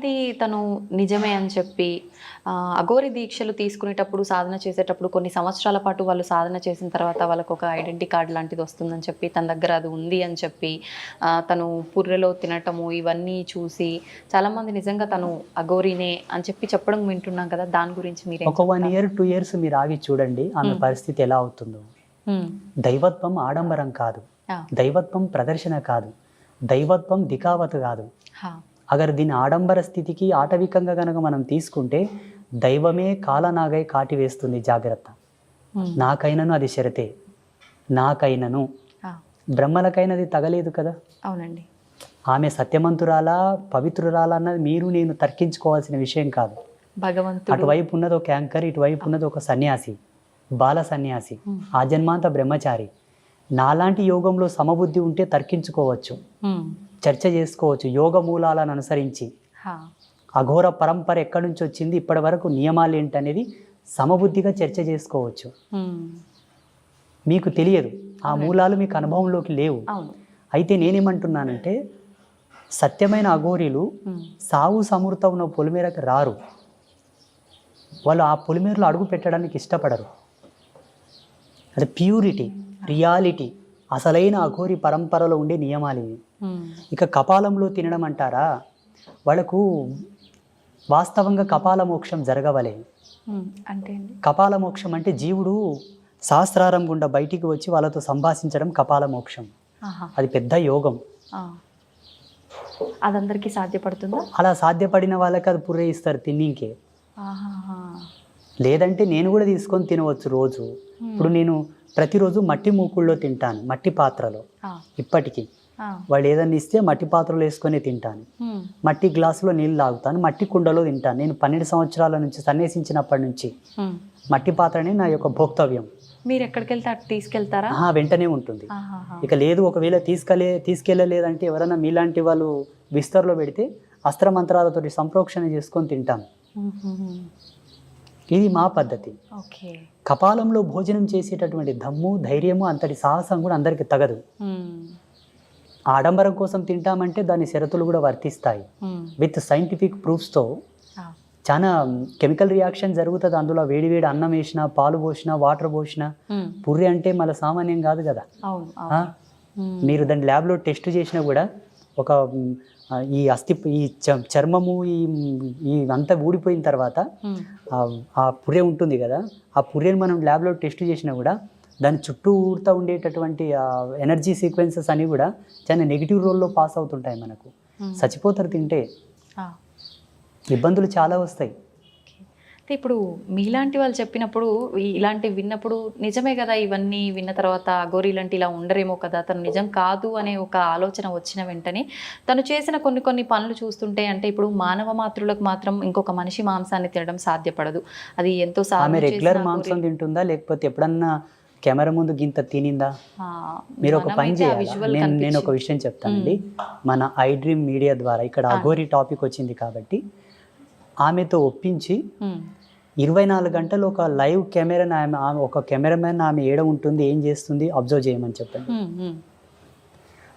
చాలామంది తను నిజమే అని చెప్పి అఘోరి దీక్షలు తీసుకునేటప్పుడు, సాధన చేసేటప్పుడు కొన్ని సంవత్సరాల పాటు వాళ్ళు సాధన చేసిన తర్వాత వాళ్ళకు ఒక ఐడెంటిటీ కార్డ్ లాంటిది వస్తుందని చెప్పి, తన దగ్గర అది ఉంది అని చెప్పి తను పుర్రెలో తినటము ఇవన్నీ చూసి చాలామంది నిజంగా తను అఘోరినే అని చెప్పి చెప్పడం వింటున్నాం కదా, దాని గురించి మీరు ఒక 1 year 2 years మీరు ఆగి చూడండి ఆమె పరిస్థితి ఎలా అవుతుందో. దైవత్వం ఆడంబరం కాదు, దైవత్వం ప్రదర్శన కాదు, దైవత్వం దికావత్ కాదు. అగర్ దీని ఆడంబర స్థితికి ఆటవికంగా కనుక మనం తీసుకుంటే దైవమే కాలనాగై కాటి వేస్తుంది. జాగ్రత్త. నాకైనను అది శరతే, నాకైనను. బ్రహ్మలకైనది తగలేదు కదా. అవునండి. ఆమె సత్యమంతురాలా పవిత్రురాలా అన్నది మీరు నేను తర్కించుకోవాల్సిన విషయం కాదు. భగవంతుడు అటువైపు ఉన్నది ఒక యాంకర్, ఇటువైపు ఉన్నది ఒక సన్యాసి, బాల సన్యాసి, ఆ జన్మాంత బ్రహ్మచారి. నాలాంటి యోగంలో సమబుద్ధి ఉంటే తర్కించుకోవచ్చు, చర్చ చేసుకోవచ్చు యోగ మూలాలను అనుసరించి. అఘోర పరంపర ఎక్కడి నుంచి వచ్చింది, ఇప్పటి వరకు నియమాలు ఏంటనేది సమబుద్ధిగా చర్చ చేసుకోవచ్చు. మీకు తెలియదు, ఆ మూలాలు మీకు అనుభవంలోకి లేవు. అయితే నేనేమంటున్నానంటే సత్యమైన అఘోరీలు సావు సమృత ఉన్న పొలిమేరకు రారు. వాళ్ళు ఆ పొలిమేరలో అడుగు పెట్టడానికి ఇష్టపడరు. అది ప్యూరిటీ, రియాలిటీ, అసలైన అఘోరి పరంపరలో ఉండే నియమాలు ఇవి. ఇక కపాలంలో తినడం అంటారా, వాళ్ళకు వాస్తవంగా కపాల మోక్షం జరగవలే. అంటే కపాల మోక్షం అంటే జీవుడు సహస్రారం గుండా బయటికి వచ్చి వాళ్ళతో సంభాషించడం కపాల మోక్షం. అది పెద్ద యోగం. అదందరికీ సాధ్యపడుతుందా? అలా సాధ్యపడిన వాళ్ళకి అది పుర్రే ఇస్తారు తిన్నింకే. లేదంటే నేను కూడా తీసుకొని తినవచ్చు రోజు. ఇప్పుడు నేను ప్రతిరోజు మట్టి మూకుళ్ళలో తింటాను, మట్టి పాత్రలో. ఇప్పటికీ వాళ్ళు ఏదన్నా ఇస్తే మట్టి పాత్రలో వేసుకొని తింటాను, మట్టి గ్లాసులో నీళ్ళు తాగుతాను, మట్టి కుండలో తింటాను. నేను 12 సంవత్సరాల నుంచి సన్యాసించినప్పటి నుంచి మట్టి పాత్రనే నా యొక్క భోక్తవ్యం. మీరు ఎక్కడికి వెళ్తే అటు తీసుకెళ్తారా? వెంటనే ఉంటుంది. ఇక లేదు ఒకవేళ తీసుకెళ్ళలేదంటే ఎవరైనా మీలాంటి వాళ్ళు విస్తర్లో పెడితే అస్త్రమంత్రాలతో సంప్రోక్షణ చేసుకొని తింటాను. ఇది మా పద్ధతి. కపాలంలో భోజనం చేసేటటువంటి దమ్ము, ధైర్యము, అంతటి సాహసం కూడా అందరికి తగదు. ఆడంబరం కోసం తింటామంటే దాని షరతులు కూడా వర్తిస్తాయి. విత్ సైంటిఫిక్ ప్రూఫ్స్తో చాలా కెమికల్ రియాక్షన్ జరుగుతుంది. అందులో వేడివేడి అన్నం వేసినా, పాలు పోసినా, వాటర్ పోసినా. పుర్రి అంటే మళ్ళీ సామాన్యం కాదు కదా. మీరు దాన్ని ల్యాబ్లో టెస్ట్ చేసినా కూడా ఒక ఈ ఈ చర్మము ఈ అంతా ఊడిపోయిన తర్వాత ఆ పుర్రె ఉంటుంది కదా, ఆ పుర్రెని మనం ల్యాబ్లో టెస్ట్ చేసినా కూడా దాని చుట్టూ ఊరుతూ ఉండేటటువంటి ఎనర్జీ సీక్వెన్సెస్ అని కూడా చాలా నెగిటివ్ రోల్లో పాస్ అవుతుంటాయి. మనకు చచ్చిపోతారు తింటే, ఇబ్బందులు చాలా వస్తాయి. ఇప్పుడు మీలాంటి వాళ్ళు చెప్పినప్పుడు, ఇలాంటివి విన్నప్పుడు నిజమే కదా, ఇవన్నీ విన్న తర్వాత అఘోరి ఇలాంటి ఇలా ఉండరేమో కదా, తను నిజం కాదు అనే ఒక ఆలోచన వచ్చిన వెంటనే తను చేసిన కొన్ని పనులు చూస్తుంటే, అంటే ఇప్పుడు మానవ మాతృలకు మాత్రం ఇంకొక మనిషి మాంసాన్ని తినడం సాధ్యపడదు. అది ఎంతో రెగ్యులర్ మాంసం తింటుందా, లేకపోతే ఎప్పుడన్నా కెమెరా ముందు గింత తినిందా? మీరు ఒక పని చేయాలి. నేను ఒక విషయం చెప్తానండి. మన ఐ డ్రీమ్ మీడియా ద్వారా ఇక్కడ అఘోరి టాపిక్ వచ్చింది కాబట్టి ఆమెతో ఒప్పించి 24 గంటలు ఒక లైవ్ కెమెరాని ఆమె ఒక కెమెరామెన్ ఆమె ఏడ ఉంటుంది, ఏం చేస్తుంది అబ్జర్వ్ చేయమని చెప్పండి.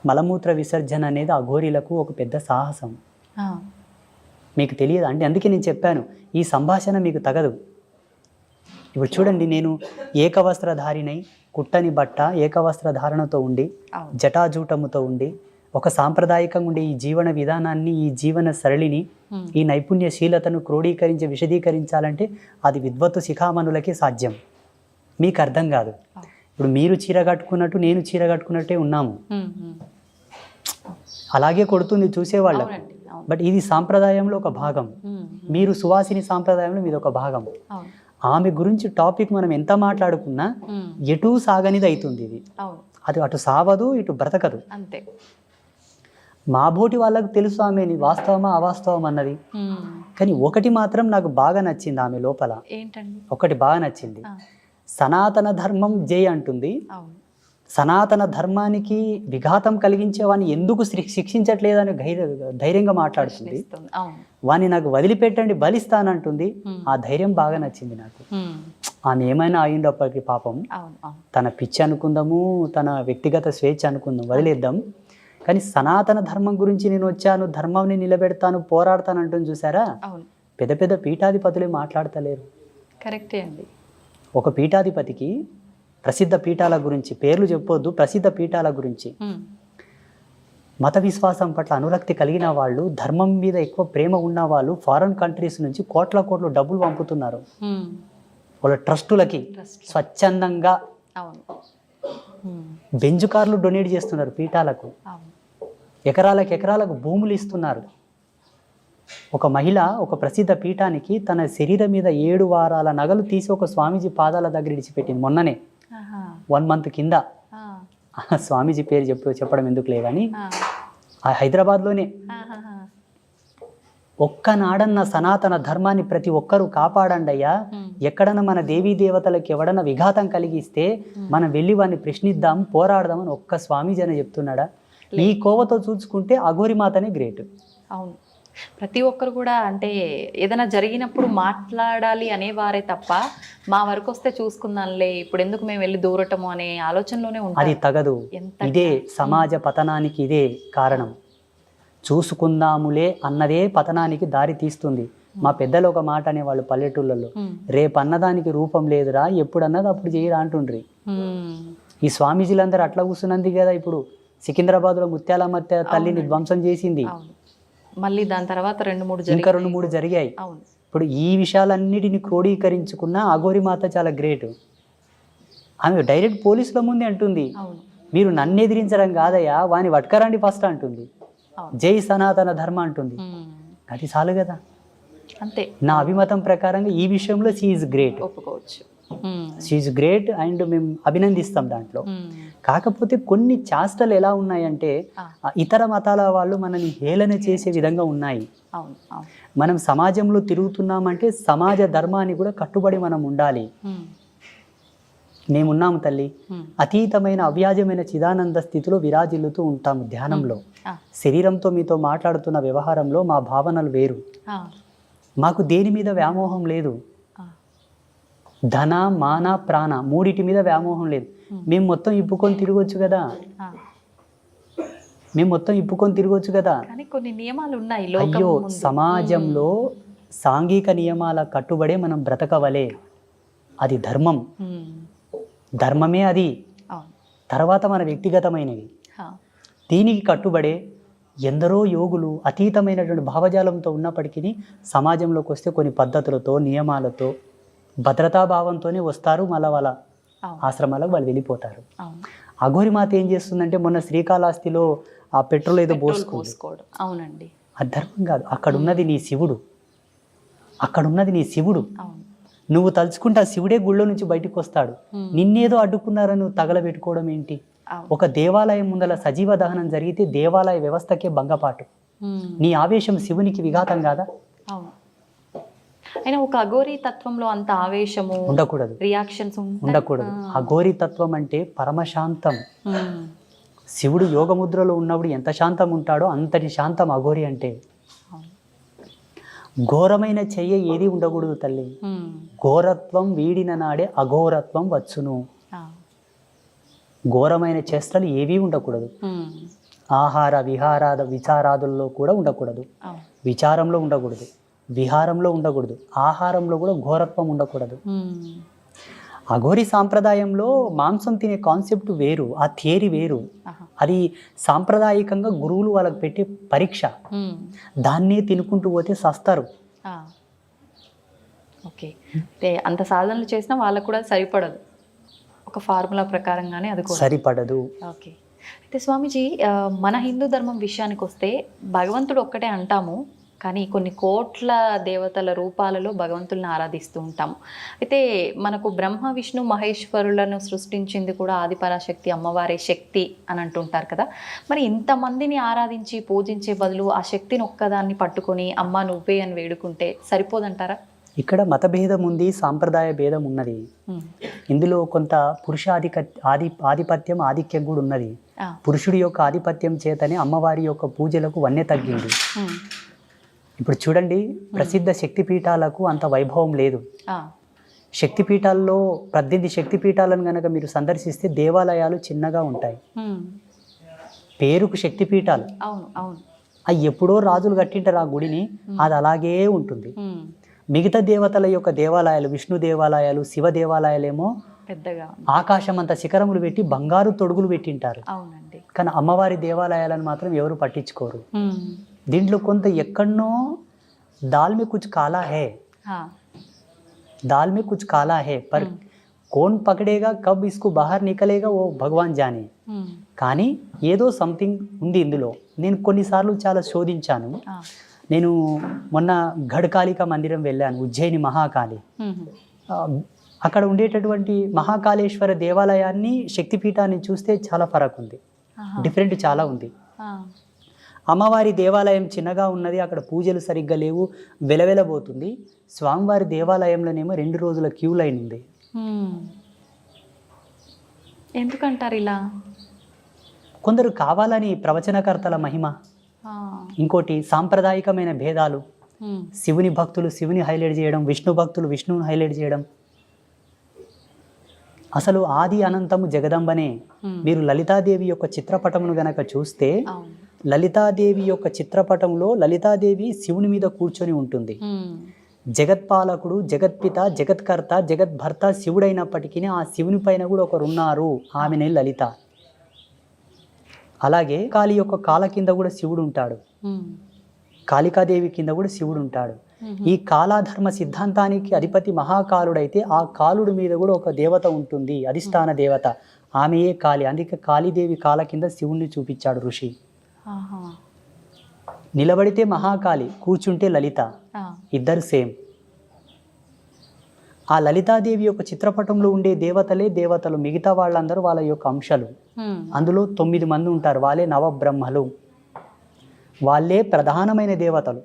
మలమూత్ర విసర్జన అనేది అఘోరీలకు ఒక పెద్ద సాహసం. మీకు తెలియదు అంటే, అందుకే నేను చెప్పాను ఈ సంభాషణ మీకు తగదు. ఇప్పుడు చూడండి, నేను ఏకవస్త్రధారినై, కుట్టని బట్ట, ఏకవస్త్రధారణతో ఉండి, జటాజూటముతో ఉండి, ఒక సాంప్రదాయకంగా ఉండే ఈ జీవన విధానాన్ని, ఈ జీవన సరళిని, ఈ నైపుణ్యశీలతను క్రోడీకరించి విశదీకరించాలంటే అది విద్వత్తు శిఖామణులకే సాధ్యం. మీకు అర్థం కాదు. ఇప్పుడు మీరు చీర కట్టుకున్నట్టు నేను చీర కట్టుకున్నట్టే ఉన్నాము, అలాగే కొడుతుంది చూసేవాళ్ళం. బట్ ఇది సాంప్రదాయంలో ఒక భాగం. మీరు సువాసిని సాంప్రదాయంలో మీది ఒక భాగం. ఆమె గురించి టాపిక్ మనం ఎంత మాట్లాడుకున్నా ఎటు సాగనిది అవుతుంది. ఇది అది అటు సావదు, ఇటు బ్రతకదు. అంతే. మా బోటి వాళ్ళకు తెలుసు ఆమెని వాస్తవమా అవాస్తవం అన్నది. కానీ ఒకటి మాత్రం నాకు బాగా నచ్చింది ఆమె లోపల. ఒకటి బాగా నచ్చింది, సనాతన ధర్మం జై అంటుంది. సనాతన ధర్మానికి విఘాతం కలిగించే వాడిని ఎందుకు శిక్షించట్లేదని ధైర్యంగా మాట్లాడుతుంది. వాణ్ణి నాకు వదిలిపెట్టండి బలిస్తానంటుంది. ఆ ధైర్యం బాగా నచ్చింది నాకు. ఆమె ఏమైనా అయ్యిండప్పటికి పాపం, తన పిచ్చి అనుకుందాము, తన వ్యక్తిగత స్వేచ్ఛ అనుకుందాం, వదిలేద్దాం. కానీ సనాతన ధర్మం గురించి నేను వచ్చాను, ధర్మాన్ని నిలబెడతాను, పోరాడతాను అంటుంది చూసారా, అవును, పెద్ద పెద్ద పీఠాధిపతులే మాట్లాడతలేరు. కరెక్టే అండి. ఒక పీఠాధిపతికి ప్రసిద్ధ పీఠాల గురించి, పేర్లు చెప్పొద్దు, ప్రసిద్ధ పీఠాల గురించి, మత విశ్వాసం పట్ల అనురక్తి కలిగిన వాళ్ళు, ధర్మం మీద ఎక్కువ ప్రేమ ఉన్న వాళ్ళు ఫారెన్ కంట్రీస్ నుంచి కోట్ల డబ్బులు పంపుతున్నారు వాళ్ళ ట్రస్టులకి. స్వచ్ఛందంగా అవును, బెంజ్ కార్లు డొనేట్ చేస్తున్నారు పీఠాలకు, అవును, ఎకరాలకు భూములు ఇస్తున్నారు. ఒక మహిళ ఒక ప్రసిద్ధ పీఠానికి తన శరీరం మీద 7 వారాల నగలు తీసి ఒక స్వామీజీ పాదాల దగ్గర ఇడిచిపెట్టింది మొన్ననే, 1 month కింద. స్వామీజీ పేరు చెప్పడం ఎందుకులే కానీ హైదరాబాద్లోనే. ఒక్కనాడన్న సనాతన ధర్మాన్ని ప్రతి ఒక్కరూ కాపాడండి అయ్యా, ఎక్కడన్నా మన దేవీ దేవతలకు ఎవడన్నా విఘాతం కలిగిస్తే మనం వెళ్ళి వాడిని ప్రశ్నిద్దాం, పోరాడదామని ఒక్క స్వామీజీ అని చెప్తున్నాడా? ఈ కోవతో చూసుకుంటే అఘోరి మాతనే గ్రేట్. అవును, ప్రతి ఒక్కరు కూడా అంటే ఏదైనా జరిగినప్పుడు మాట్లాడాలి అనేవారే తప్ప మా వరకు వస్తే చూసుకుందాంలే, ఇప్పుడు ఎందుకు మేము వెళ్ళి దూరటము అనే ఆలోచనలోనే ఉంటాం. అది తగదు. ఇదే సమాజ పతనానికి ఇదే కారణం. చూసుకుందాములే అన్నదే పతనానికి దారి తీస్తుంది. మా పెద్దలు ఒక మాట అనేవాళ్ళు పల్లెటూళ్ళలో, రేపు అన్నదానికి రూపం లేదురా, ఎప్పుడు అన్నది అప్పుడు చేయరా అంటుండ్రి. ఈ స్వామీజీలందరూ అట్లా కూర్చున్నది కదా. ఇప్పుడు సికింద్రాబాద్లో ముత్యాలమ్మ తల్లిని ధ్వంసం చేసింది, మళ్ళీ దాని తర్వాత ఇంకా 2-3 జరిగాయి. ఇప్పుడు ఈ విషయాలన్నిటిని క్రోడీకరించుకున్న అఘోరిమాత చాలా గ్రేట్. ఆమె డైరెక్ట్ పోలీసుల ముందే అంటుంది, మీరు నన్ను ఎదిరించడం కాదయ్యా, వాని వట్కరండి ఫస్ట్ అంటుంది, జై సనాతన ధర్మ అంటుంది. అది చాలు కదా. అంతే. నా అభిమతం ప్రకారంగా ఈ విషయంలో షీఈస్ గ్రేట్, ఒప్పుకోవచ్చు. షీఈస్ గ్రేట్ అండ్ మేము అభినందిస్తాం దాంట్లో. కాకపోతే కొన్ని చేష్టలు ఎలా ఉన్నాయంటే ఇతర మతాల వాళ్ళు మనని హేళన చేసే విధంగా ఉన్నాయి. మనం సమాజంలో తిరుగుతున్నామంటే సమాజ ధర్మాన్ని కూడా కట్టుబడి మనం ఉండాలి. మేమున్నాము తల్లి, అతీతమైన అవ్యాజమైన చిదానంద స్థితిలో విరాజిల్లుతూ ఉంటాము ధ్యానంలో. శరీరంతో మీతో మాట్లాడుతున్న వ్యవహారంలో మా భావనలు వేరు. మాకు దేని మీద వ్యామోహం లేదు. ధన మాన ప్రాణ మూడిటి మీద వ్యామోహం లేదు. మేము మొత్తం ఇప్పుకొని తిరగొచ్చు కదా, కొన్ని నియమాలు ఉన్నాయి. అయ్యో, సమాజంలో సాంఘిక నియమాల కట్టుబడే మనం బ్రతకవలే. అది ధర్మం, ధర్మమే అది. తర్వాత మన వ్యక్తిగతమైనవి. దీనికి కట్టుబడే ఎందరో యోగులు అతీతమైనటువంటి భావజాలంతో ఉన్నప్పటికీ సమాజంలోకి వస్తే కొన్ని పద్ధతులతో నియమాలతో భద్రతాభావంతోనే వస్తారు. మళ్ళీ వాళ్ళ ఆశ్రమాలకు వాళ్ళు వెళ్ళిపోతారు. అఘోరిమాత ఏం చేస్తుందంటే మొన్న శ్రీకాళహస్తిలో ఆ పెట్రోల్ ఏదో పోసుకోవడం. అవునండి, అది ధర్మం కాదు. అక్కడున్నది నీ శివుడు. నువ్వు తలుచుకుంటే ఆ శివుడే గుళ్ళో నుంచి బయటకు వస్తాడు. నిన్నేదో అడ్డుకున్నారని నువ్వు తగలబెట్టుకోవడం ఏంటి? ఒక దేవాలయం ముందల సజీవ దహనం జరిగితే దేవాలయ వ్యవస్థకే భంగపాటు. నీ ఆవేశం శివునికి విఘాతం కాదా? అయినా ఒక అఘోరీ తత్వంలో అంత ఆవేశము ఉండకూడదు, రియాక్షన్స్ ఉండకూడదు. అఘోరీ తత్వం అంటే పరమశాంతం. శివుడు యోగముద్రలో ఉన్నప్పుడు ఎంత శాంతం ఉంటాడో అంతటి శాంతం అఘోరి అంటే. ఘోరమైన చెయ్య ఏది ఉండకూడదు తల్లి. ఘోరత్వం వీడిన నాడే అఘోరత్వం వచ్చును. ఘోరమైన చేష్టలు ఏవీ ఉండకూడదు. ఆహార విచారాదుల్లో కూడా ఉండకూడదు. విచారంలో ఉండకూడదు, విహారంలో ఉండకూడదు, ఆహారంలో కూడా ఘోరత్వం ఉండకూడదు. అఘోరి సాంప్రదాయంలో మాంసం తినే కాన్సెప్ట్ వేరు, ఆ థియరీ వేరు. అది సాంప్రదాయకంగా గురువులు వాళ్ళకి పెట్టే పరీక్ష. దాన్నే తినుకుంటూ పోతే సస్తారు. ఓకే, అంటే అంత సాధనలు చేసినా వాళ్ళకు కూడా సరిపడదు. ఒక ఫార్ములా ప్రకారంగానే అది సరిపడదు. ఓకే, అయితే స్వామీజీ మన హిందూ ధర్మం విషయానికి వస్తే భగవంతుడు ఒక్కటే అంటాము, కానీ కొన్ని కోట్ల దేవతల రూపాలలో భగవంతుల్ని ఆరాధిస్తూ ఉంటాము. అయితే మనకు బ్రహ్మ విష్ణు మహేశ్వరులను సృష్టించింది కూడా ఆదిపరాశక్తి అమ్మవారే శక్తి అని అంటుంటారు కదా. మరి ఇంతమందిని ఆరాధించి పూజించే బదులు ఆ శక్తిని ఒక్కదాన్ని పట్టుకొని అమ్మ నువ్వే అని వేడుకుంటే సరిపోదంటారా? ఇక్కడ మత భేదం ఉంది, సాంప్రదాయ భేదం ఉన్నది. ఇందులో కొంత పురుష ఆధిపత్యం ఆధిక్యం కూడా ఉన్నది. పురుషుడి యొక్క ఆధిపత్యం చేతనే అమ్మవారి యొక్క పూజలకు వన్నె తగ్గింది. ఇప్పుడు చూడండి, ప్రసిద్ధ శక్తిపీఠాలకు అంత వైభవం లేదు. శక్తిపీఠాల్లో 18 శక్తిపీఠాలను కనుక మీరు సందర్శిస్తే దేవాలయాలు చిన్నగా ఉంటాయి. పేరుకు శక్తిపీఠాలు. అవును అవును. అవి ఎప్పుడో రాజులు కట్టింటారు ఆ గుడిని, అది అలాగే ఉంటుంది. మిగతా దేవతల యొక్క దేవాలయాలు, విష్ణు దేవాలయాలు, శివ దేవాలయాలేమో పెద్దగా ఆకాశం అంత శిఖరములు పెట్టి బంగారు తొడుగులు పెట్టింటారు. అవునండి. కానీ అమ్మవారి దేవాలయాలను మాత్రం ఎవరు పట్టించుకోరు. దీంట్లో కొంత ఎక్కడనో దాల్ మే కుచ్ కాలా హే, दाल में कुछ काला है पर कौन पकड़ेगा कब इसको बाहर निकलेगा वो भगवान जाने. కానీ ఏదో సంథింగ్ ఉంది ఇందులో. నేను కొన్నిసార్లు చాలా శోధించాను. నేను మొన్న గఢకాళిక మందిరం వెళ్ళాను, ఉజ్జయిని మహాకాళి. అక్కడ ఉండేటటువంటి మహాకాళేశ్వర దేవాలయాన్ని, శక్తిపీఠాన్ని చూస్తే చాలా ఫరక్ ఉంది, డిఫరెంట్ చాలా ఉంది. అమ్మవారి దేవాలయం చిన్నగా ఉన్నది, అక్కడ పూజలు సరిగ్గా లేవు, వెలవెలబోతుంది. స్వామివారి దేవాలయంలోనేమో 2 రోజుల క్యూ లైన్ ఉంది. ఎందుకంటారు ఇలా? కొందరు కావాలని, ప్రవచనకర్తల మహిమ, ఇంకోటి సాంప్రదాయికమైన భేదాలు. శివుని భక్తులు శివుని హైలైట్ చేయడం, విష్ణు భక్తులు విష్ణువుని హైలైట్ చేయడం. అసలు ఆది అనంతము జగదంబనే. మీరు లలితాదేవి యొక్క చిత్రపటమును గనక చూస్తే, లలితాదేవి యొక్క చిత్రపటంలో లలితాదేవి శివుని మీద కూర్చొని ఉంటుంది. జగత్పాలకుడు, జగత్పిత, జగత్కర్త, జగద్భర్త శివుడైనప్పటికీ ఆ శివుని పైన కూడా ఒకరు ఉన్నారు, ఆమెనే లలిత. అలాగే కాళీ యొక్క కాల కింద కూడా శివుడు ఉంటాడు, కాళికాదేవి కింద కూడా శివుడు ఉంటాడు. ఈ కాలాధర్మ సిద్ధాంతానికి అధిపతి మహాకాలుడైతే ఆ కాలుడి మీద కూడా ఒక దేవత ఉంటుంది, అధిష్టాన దేవత, ఆమెయే కాళి. అందుకే కాళీదేవి కాల కింద శివుణ్ణి చూపించాడు ఋషి. నిలబడితే మహాకాళి, కూర్చుంటే లలిత, ఇద్దరు సేమ్. ఆ లలితాదేవి యొక్క చిత్రపటంలో ఉండే దేవతలే దేవతలు, మిగతా వాళ్ళందరూ వాళ్ళ యొక్క అంశాలు. అందులో 9 మంది ఉంటారు, వాళ్ళే నవబ్రహ్మలు, వాళ్ళే ప్రధానమైన దేవతలు.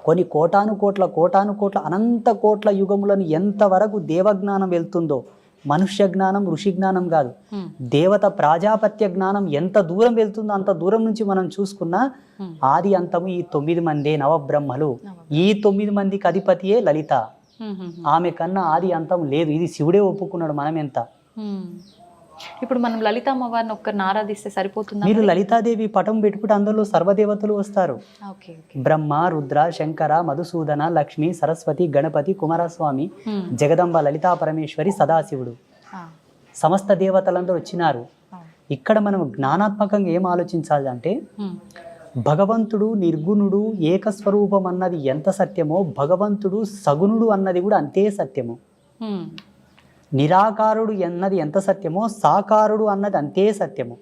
కొన్ని కోటాను కోట్ల అనంత కోట్ల యుగములను ఎంతవరకు దేవజ్ఞానం వెళ్తుందో, మనుష్య జ్ఞానం, ఋషి జ్ఞానం కాదు, దేవత ప్రాజాపత్య జ్ఞానం ఎంత దూరం వెళ్తుందో అంత దూరం నుంచి మనం చూసుకున్నా ఆది అంతము ఈ 9 మందే నవబ్రహ్మలు. ఈ 9 మందికి అధిపతియే లలిత. ఆమె కన్నా ఆది అంతం లేదు, ఇది శివుడే ఒప్పుకున్నాడు. మనం ఎంత? ఇప్పుడు మనం లలిత అమ్మవారిని ఒక్కరిని ఆరాధిస్తే సరిపోతుంది. మీరు లలితాదేవి పటం పెట్టుకుంటే అందులో సర్వదేవతలు వస్తారు. బ్రహ్మ, రుద్ర, శంకర, మధుసూదన, లక్ష్మి, సరస్వతి, గణపతి, కుమారస్వామి, జగదంబ, లలితా పరమేశ్వరి, సదాశివుడు, సమస్త దేవతలందరూ వచ్చినారు. ఇక్కడ మనం జ్ఞానాత్మకంగా ఏం ఆలోచించాలి అంటే, భగవంతుడు నిర్గుణుడు ఏకస్వరూపం అన్నది ఎంత సత్యమో, భగవంతుడు సగుణుడు అన్నది కూడా అంతే సత్యము. నిరాకారుడు అన్నది ఎంత సత్యమో, సాకారుడు అన్నది అంతే సత్యము.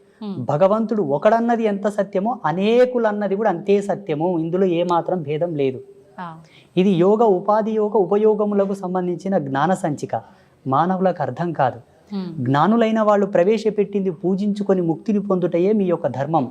భగవంతుడు ఒకడన్నది ఎంత సత్యమో, అనేకులు అన్నది కూడా అంతే సత్యము. ఇందులో ఏమాత్రం భేదం లేదు. ఇది యోగ, ఉపాధి యోగ, ఉపయోగములకు సంబంధించిన జ్ఞాన సంచిక. మానవులకు అర్థం కాదు. జ్ఞానులైన వాళ్ళు ప్రవేశపెట్టింది పూజించుకొని ముక్తిని పొందుటయే మీ యొక్క ధర్మం.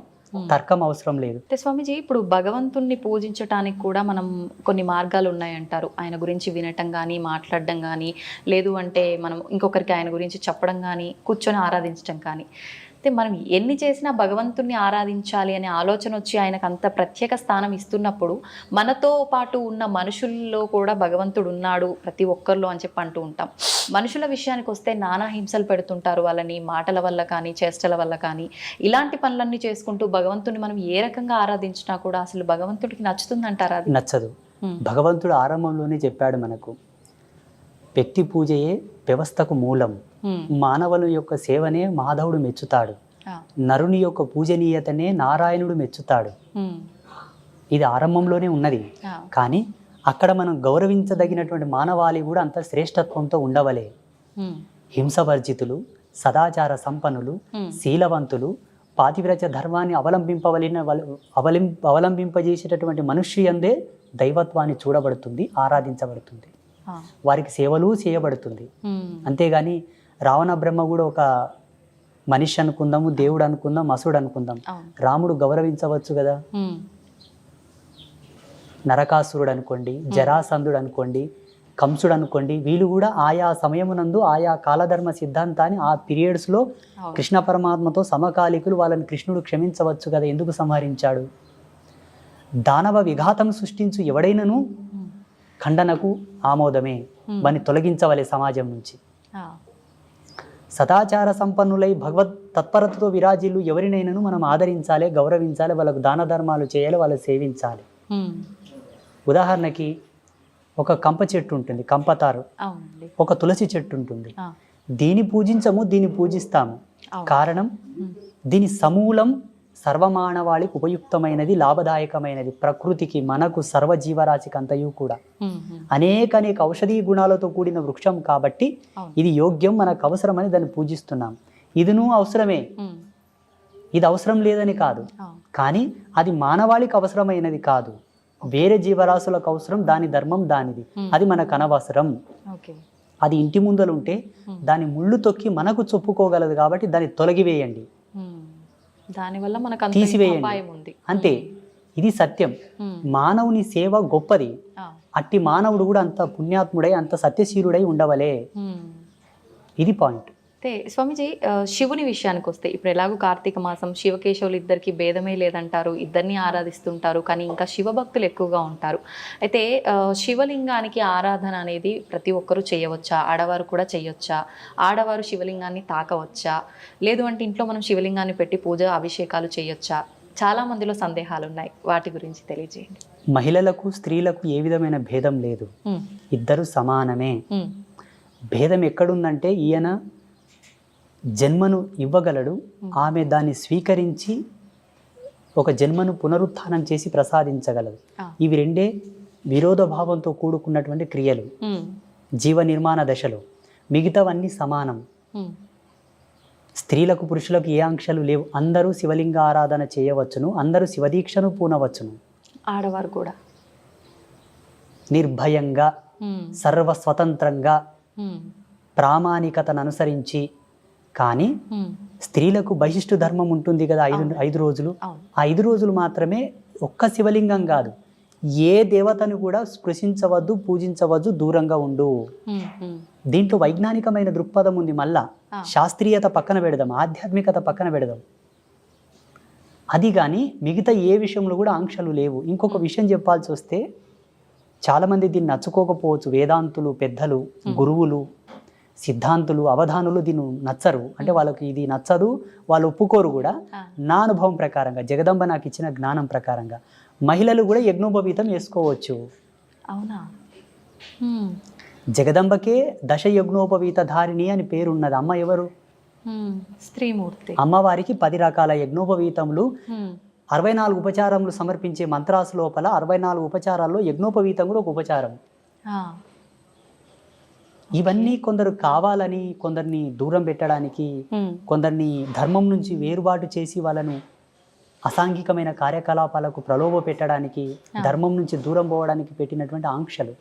తర్కం అవసరం లేదు. స్వామీజీ, ఇప్పుడు భగవంతుణ్ణి పూజించటానికి కూడా మనం కొన్ని మార్గాలు ఉన్నాయంటారు. ఆయన గురించి వినటం కానీ, మాట్లాడడం కానీ, లేదు అంటే మనం ఇంకొకరికి ఆయన గురించి చెప్పడం కానీ, కూర్చొని ఆరాధించడం కానీ. అయితే మనం ఎన్ని చేసినా భగవంతుణ్ణి ఆరాధించాలి అనే ఆలోచన వచ్చి ఆయనకు అంత ప్రత్యేక స్థానం ఇస్తున్నప్పుడు, మనతో పాటు ఉన్న మనుషుల్లో కూడా భగవంతుడు ఉన్నాడు ప్రతి ఒక్కరిలో అని చెప్పి అంటూ ఉంటాం. మనుషుల విషయానికి వస్తే నానా హింసలు పెడుతుంటారు వాళ్ళని, మాటల వల్ల కానీ, చేష్టల వల్ల కానీ. ఇలాంటి పనులన్నీ చేసుకుంటూ భగవంతుని మనం ఏ రకంగా ఆరాధించినా కూడా అసలు భగవంతుడికి నచ్చుతుందంటారా? అది నచ్చదు. భగవంతుడు ఆరంభంలోనే చెప్పాడు మనకు, వ్యక్తి పూజయే వ్యవస్థకు మూలం. మానవుల యొక్క సేవనే మాధవుడు మెచ్చుతాడు, నరుని యొక్క పూజనీయతనే నారాయణుడు మెచ్చుతాడు. ఇది ఆరంభంలోనే ఉన్నది. కానీ అక్కడ మనం గౌరవించదగినటువంటి మానవాళి కూడా అంత శ్రేష్టత్వంతో ఉండవలే. హింసవర్జితులు, సదాచార సంపన్నులు, శీలవంతులు, పాతివ్రత్య ధర్మాన్ని అవలంబింపజేసేటటువంటి మనుష్యందే దైవత్వాన్ని చూడబడుతుంది, ఆరాధించబడుతుంది, వారికి సేవలు చేయబడుతుంది. అంతేగాని రావణ బ్రహ్మ కూడా ఒక మనిషి అనుకుందాము, దేవుడు అనుకుందాం, అసుడు అనుకుందాం, రాముడు గౌరవించవచ్చు కదా. నరకాసురుడు అనుకోండి, జరాసంధుడు అనుకోండి, కంసుడు అనుకోండి, వీళ్ళు కూడా ఆయా సమయమునందు ఆయా కాలధర్మ సిద్ధాంతాన్ని ఆ పీరియడ్స్లో కృష్ణ పరమాత్మతో సమకాలికులు, వాళ్ళని కృష్ణుడు క్షమించవచ్చు కదా, ఎందుకు సంహరించాడు? దానవ విఘాతం సృష్టించు ఎవడైనను ఖండనకు ఆమోదమే, వాని తొలగించవలే సమాజం నుంచి. సదాచార సంపన్నులై భగవత్ తత్పరతతో విరాజిల్లు ఎవరినైనాను మనం ఆదరించాలి, గౌరవించాలి, వాళ్ళకు దాన ధర్మాలు చేయాలి, వాళ్ళని సేవించాలి. ఉదాహరణకి ఒక కంప చెట్టు ఉంటుంది, కంపతారు, అవునండి. ఒక తులసి చెట్టు ఉంటుంది. ఆ, దీన్ని పూజించము, దీన్ని పూజిస్తాము. అవును. కారణం దీని సమూలం సర్వమానవాళికి ఉపయుక్తమైనది, లాభదాయకమైనది, ప్రకృతికి, మనకు, సర్వజీవరాశికి అంతయు కూడా అనేక ఔషధీ గుణాలతో కూడిన వృక్షం కాబట్టి అవును. ఇది యోగ్యం, మనకు అవసరమని దాన్ని పూజిస్తున్నాం. ఇదిను అవసరమే, ఇది అవసరం లేదని కాదు, కానీ అది మానవాళికి అవసరమైనది కాదు, వేరే జీవరాశులకు అవసరం, దాని ధర్మం దానిది, అది మనకు అనవసరం. ఓకే. అది ఇంటి ముందలుంటే దాని ముళ్ళు తొక్కి మనకు చొప్పుకోగలదు కాబట్టి దాన్ని తొలగివేయండి, దానివల్ల మనకు అంత తీసివేయండి, అపాయం ఉంది. అంతే. ఇది సత్యం. మానవుని సేవ గొప్పది, అట్టి మానవుడు కూడా అంత పుణ్యాత్ముడై అంత సత్యశీలుడై ఉండవలే. ఇది పాయింట్. అయితే స్వామిజీ, శివుని విషయానికి వస్తే ఇప్పుడు ఎలాగో కార్తీక మాసం, శివకేశవులు ఇద్దరికి భేదమే లేదంటారు, ఇద్దరిని ఆరాధిస్తుంటారు, కానీ ఇంకా శివభక్తులు ఎక్కువగా ఉంటారు. అయితే శివలింగానికి ఆరాధన అనేది ప్రతి ఒక్కరూ చేయవచ్చా? ఆడవారు కూడా చేయొచ్చా? ఆడవారు శివలింగాన్ని తాకవచ్చా? లేదు అంటే ఇంట్లో మనం శివలింగాన్ని పెట్టి పూజ అభిషేకాలు చేయొచ్చా? చాలా మందిలో సందేహాలు ఉన్నాయి, వాటి గురించి తెలియజేయండి. మహిళలకు స్త్రీలకు ఏ విధమైన భేదం లేదు, ఇద్దరు సమానమే. భేదం ఎక్కడుందంటే ఈయన జన్మను ఇవ్వగలడు, ఆమె దాన్ని స్వీకరించి ఒక జన్మను పునరుత్థానం చేసి ప్రసాదించగలదు. ఇవి రెండే విరోధభావంతో కూడుకున్నటువంటి క్రియలు జీవ నిర్మాణ దశలో. మిగతావన్నీ సమానం. స్త్రీలకు పురుషులకు ఏ ఆంక్షలు లేవు, అందరూ శివలింగ ఆరాధన చేయవచ్చును, అందరూ శివదీక్షను పూనవచ్చును. ఆడవారు కూడా నిర్భయంగా, సర్వస్వతంత్రంగా, ప్రామాణికతను అనుసరించి. కానీ స్త్రీలకు బహిష్టు ధర్మం ఉంటుంది కదా, 5 రోజులు. ఆ 5 రోజులు మాత్రమే ఒక్క శివలింగం కాదు, ఏ దేవతను కూడా స్పృశించవద్దు, పూజించవద్దు, దూరంగా ఉండు. దీంట్లో వైజ్ఞానికమైన దృక్పథం ఉంది. మళ్ళా శాస్త్రీయత పక్కన పెడదాం, ఆధ్యాత్మికత పక్కన పెడదాం. అది కానీ మిగతా ఏ విషయంలో కూడా ఆంక్షలు లేవు. ఇంకొక విషయం చెప్పాల్సి వస్తే, చాలామంది దీన్ని నచ్చుకోకపోవచ్చు, వేదాంతులు, పెద్దలు, గురువులు, సిద్ధాంతులు, అవధానులు దీన్ని నచ్చరు. అంటే వాళ్ళకి ఇది నచ్చదు, వాళ్ళు ఒప్పుకోరు కూడా. నా అనుభవం ప్రకారంగా, జగదంబ నాకు ఇచ్చిన జ్ఞానం ప్రకారంగా, మహిళలు కూడా యజ్ఞోపవీతం వేసుకోవచ్చు. అవునా? జగదంబకే దశ యజ్ఞోపవీత ధారిణి అని పేరున్నది. అమ్మ ఎవరు? స్త్రీమూర్తి. అమ్మవారికి 10 రకాల యజ్ఞోపవీతములు, 64 ఉపచారములు సమర్పించే మంత్రాసు లోపల 64 ఉపచారాల్లో యజ్ఞోపవీతం కూడా ఒక ఉపచారం. ఇవన్నీ కొందరు కావాలని, కొందరిని దూరం పెట్టడానికి, కొందరిని ధర్మం నుంచి వేరుబాటు చేసి వాళ్ళను అసాంఘికమైన కార్యకలాపాలకు ప్రలోభ పెట్టడానికి, ధర్మం నుంచి దూరం పోవడానికి పెట్టినటువంటి ఆంక్షలు.